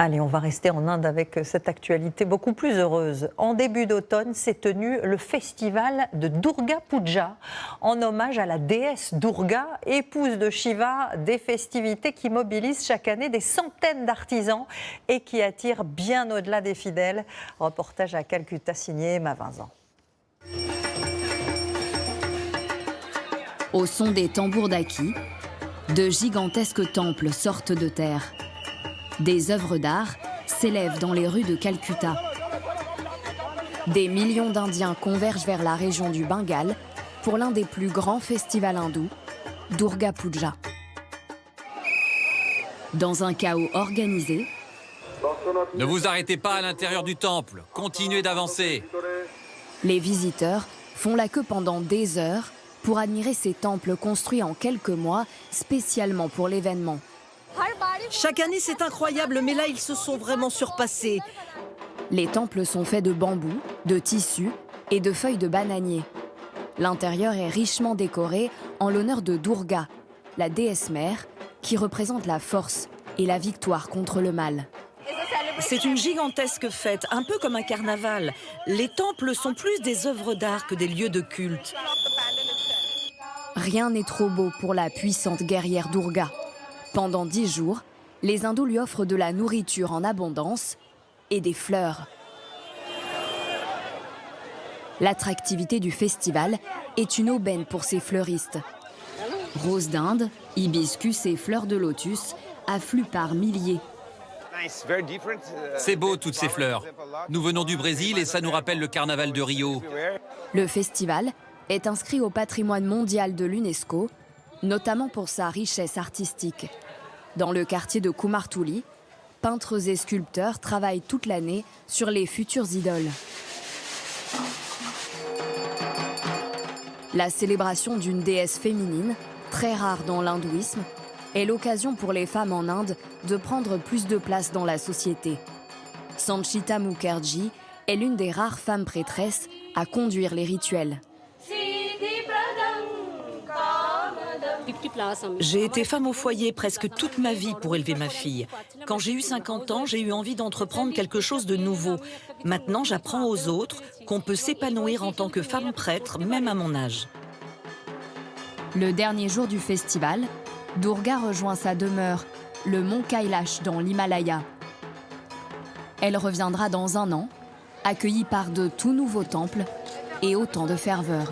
Allez, on va rester en Inde avec cette actualité beaucoup plus heureuse. En début d'automne s'est tenu le festival de Durga Puja en hommage à la déesse Durga, épouse de Shiva, des festivités qui mobilisent chaque année des centaines d'artisans et qui attirent bien au-delà des fidèles. Reportage à Calcutta signé Emma Vincent. Au son des tambours d'Aki, de gigantesques temples sortent de terre. Des œuvres d'art s'élèvent dans les rues de Calcutta. Des millions d'Indiens convergent vers la région du Bengale pour l'un des plus grands festivals hindous, Durga Puja. Dans un chaos organisé, ne vous arrêtez pas à l'intérieur du temple, continuez d'avancer. Les visiteurs font la queue pendant des heures pour admirer ces temples construits en quelques mois spécialement pour l'événement. Chaque année, c'est incroyable, mais là, ils se sont vraiment surpassés. Les temples sont faits de bambou, de tissu et de feuilles de bananier. L'intérieur est richement décoré en l'honneur de Durga, la déesse mère, qui représente la force et la victoire contre le mal. C'est une gigantesque fête, un peu comme un carnaval. Les temples sont plus des œuvres d'art que des lieux de culte. Rien n'est trop beau pour la puissante guerrière Durga. Pendant 10 jours, les hindous lui offrent de la nourriture en abondance et des fleurs. L'attractivité du festival est une aubaine pour ces fleuristes. Roses d'Inde, hibiscus et fleurs de lotus affluent par milliers. C'est beau toutes ces fleurs. Nous venons du Brésil et ça nous rappelle le carnaval de Rio. Le festival est inscrit au patrimoine mondial de l'UNESCO, notamment pour sa richesse artistique. Dans le quartier de Kumartuli, peintres et sculpteurs travaillent toute l'année sur les futures idoles. La célébration d'une déesse féminine, très rare dans l'hindouisme, est l'occasion pour les femmes en Inde de prendre plus de place dans la société. Sanchita Mukherjee est l'une des rares femmes prêtresses à conduire les rituels. J'ai été femme au foyer presque toute ma vie pour élever ma fille. Quand j'ai eu 50 ans, j'ai eu envie d'entreprendre quelque chose de nouveau. Maintenant, j'apprends aux autres qu'on peut s'épanouir en tant que femme prêtre, même à mon âge. Le dernier jour du festival, Durga rejoint sa demeure, le mont Kailash dans l'Himalaya. Elle reviendra dans 1 an, accueillie par de tout nouveaux temples et autant de ferveur.